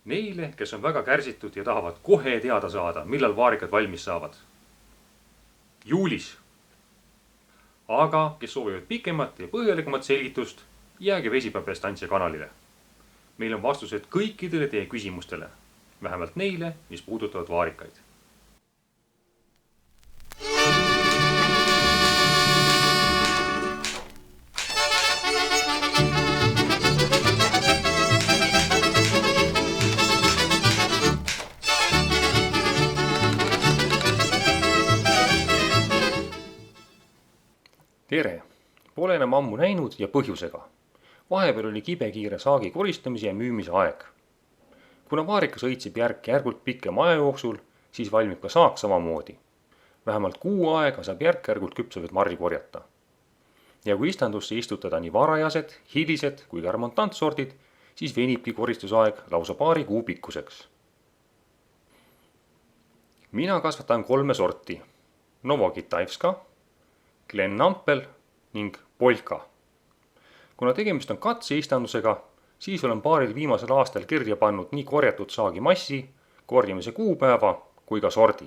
Neile, kes on väga kärsitud ja tahavad kohe teada saada, millal vaarikad valmis saavad. Juulis. Aga kes soovivad pikemat ja põhjalikumat selgitust, jääge Vesipäeva Estantsia kanalile. Meil on vastused kõikidele teie küsimustele, vähemalt neile, mis puudutavad vaarikaid. Tere! Pole enam ammu näinud ja põhjusega. Vahepeal oli kibekiire saagi koristamise ja müümise aeg. Kuna vaarikas õitseb järk-järgult pikema aja jooksul, siis valmib ka saak samamoodi. Vähemalt kuu aega saab järk-järgult küpsevaid marju korjata. Ja kui istandusse istutada nii varajased, hilised kui ka remontantsordid, siis venibki koristusaeg lausa paari kuu pikkuseks. Mina kasvatan 3 sorti. Novokitaivska, Glen Nampel ning Polka. Kuna tegemist on katseistandusega, siis olen paaril viimasel aastal kirja pannud nii korjatud saagi massi, korjamise kuupäeva kui ka sordi.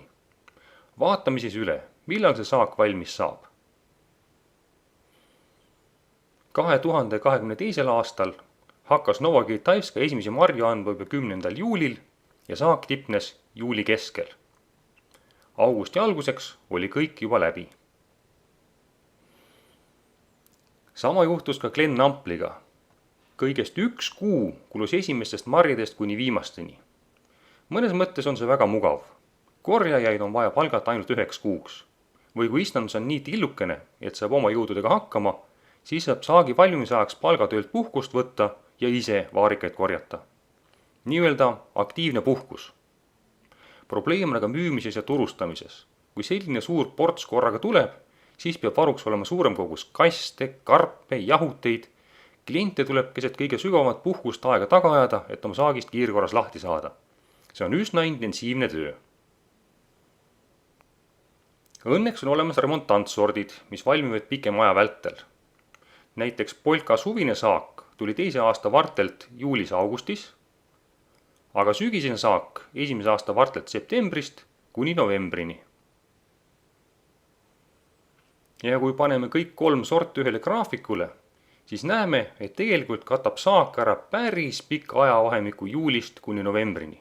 Vaatame siis üle, millal see saak valmis saab. 2022. aastal hakkas Novokitaivska esimesi marju andma juba 10. juulil ja saak tipnes juuli keskel. Augusti alguseks oli kõik juba läbi. Sama juhtus ka Glen Nampliga. Kõigest 1 kuu kulus esimestest marjadest kuni viimasteni. Mõnes mõttes on see väga mugav. Korjajaid on vaja palgata ainult 1 kuuks. Või kui istandus on nii tillukene, et saab oma jõududega hakkama, siis saab saagi valmimisajaks palgatöölt puhkust võtta ja ise vaarikaid korjata. Nii-öelda aktiivne puhkus. Probleem on aga müümises ja turustamises. Kui selline suur ports korraga tuleb, siis peab varuks olema suurem kogus kaste, karpe, jahuteid. Kliente tuleb keset kõige sügavamat puhkust aega taga ajada, et oma saagist kiirkorras lahti saada. See on üsna intensiivne töö. Õnneks on olemas remontantsordid, mis valmivad pikema aja vältel. Näiteks Polka suvine saak tuli 2. aasta vartelt juulis-augustis, aga sügisene saak 1. aasta vartelt septembrist kuni novembrini. Ja kui paneme kõik 3 sorti ühele graafikule, siis näeme, et tegelikult katab saak ära päris pika ajavahemiku juulist kuni novembrini.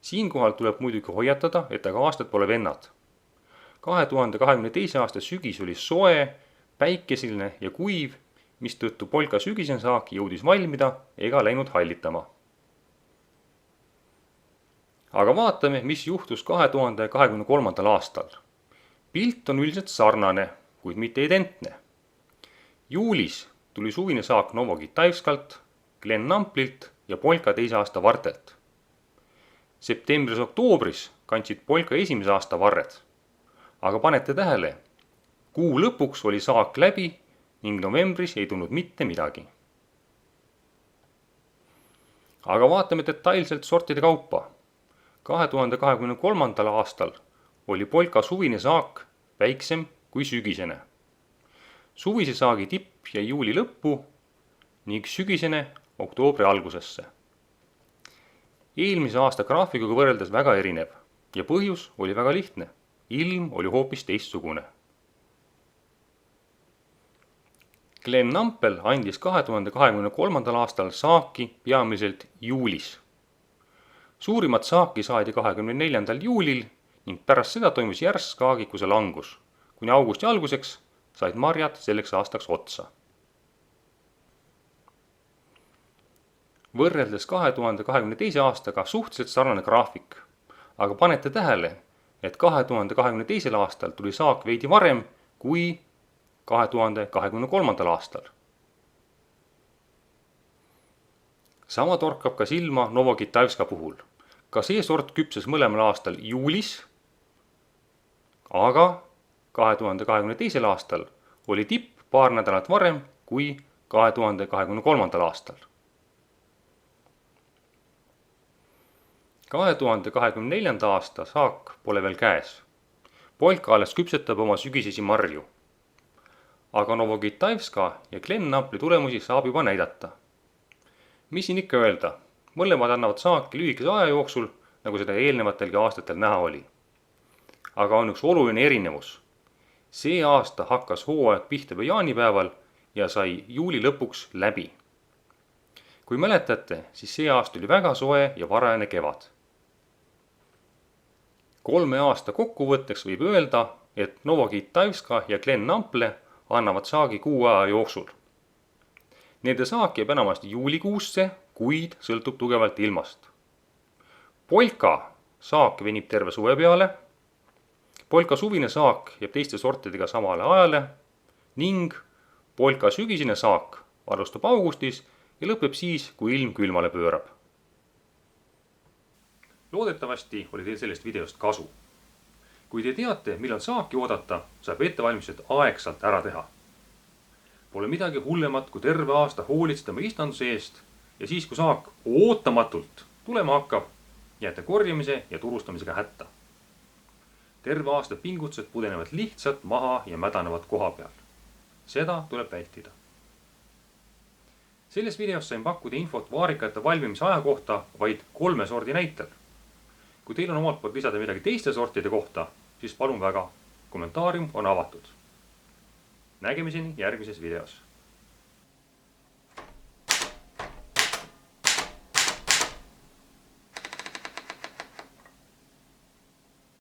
Siinkohal tuleb muidugi hoiatada, et aga aastad pole vennad. 2022. aasta sügis oli soe, päikeseline ja kuiv, mistõttu Polka sügisen saak jõudis valmida ega läinud hallitama. Aga vaatame, mis juhtus 2023. aastal. Pilt on üldiselt sarnane, kuid mitte identne. Juulis tuli suvine saak Novokitaivskalt, Glen Namplilt ja Polka 2. aasta vartelt. Septembris-oktoobris kandsid Polka 1. aasta varred. Aga panete tähele, kuu lõpuks oli saak läbi ning novembris ei tulnud mitte midagi. Aga vaatame detailselt sortide kaupa. 2023. aastal oli Polka suvine saak väiksem kui sügisene. Suvise saagi tipp jäi juuli lõppu ning sügisene oktoobri algusesse. Eelmise aasta graafikuga võrreldes väga erinev ja põhjus oli väga lihtne. Ilm oli hoopis teistsugune. Glen Nampel andis 2023. aastal saaki peamiselt juulis. Suurimat saaki saadi 24. juulil ning pärast seda toimus järsk saagikuse langus, kuni augusti alguseks said marjad selleks aastaks otsa. Võrreldes 2022. aastaga suhteliselt sarnane graafik, aga panete tähele, et 2022. aastal tuli saak veidi varem kui 2023. aastal. Sama torkab ka silma Novokitaivska puhul. Ka see sort küpses mõlemal aastal juulis, aga 2022. aastal oli tipp paar nädalat varem kui 2023. aastal. 2024. aasta saak pole veel käes. Polka alles küpsetab oma sügisesi marju. Aga Novokitaivska ja Glen Nampli tulemusi saab juba näidata. Mis siin ikka öelda? mõlemad annavad saaki lühikese aja jooksul, nagu seda eelnevatelgi aastatel näha oli. aga on üks oluline erinevus. see aasta hakkas hooaeg pihta juba jaanipäeval ja sai juuli lõpuks läbi. kui mäletate, siis see aasta oli väga soe ja varajane kevad. 3 aasta kokkuvõtteks võib öelda, et Novokitaevska ja Glen Nample annavad saagi kuu aja jooksul. Nende saak jääb enamasti juulikuusse, kuid sõltub tugevalt ilmast. Polka saak venib terve suve peale. Polka suvine saak jääb teiste sortidega samale ajale ning polka sügisene saak alustab augustis ja lõpeb siis, kui ilm külmale pöörab. Loodetavasti oli teil sellest videost kasu. Kui te teate, millal saaki oodata, saab ettevalmistused aegselt ära teha. Pole midagi hullemat, kui terve aasta hoolitseda oma istanduse eest ja siis, kui saak ootamatult tulema hakkab, jääte korjamise ja turustamisega hätta. Terve aasta pingutused pudenevad lihtsalt maha ja mädanevad koha peal. Seda tuleb vältida. Selles videos sain pakkuda infot vaarikate valmimise aja kohta vaid 3 sordi näitel. Kui teil on omalt poolt lisada midagi teiste sortide kohta, siis palun väga, kommentaarium on avatud. Nägemiseni järgmises videos.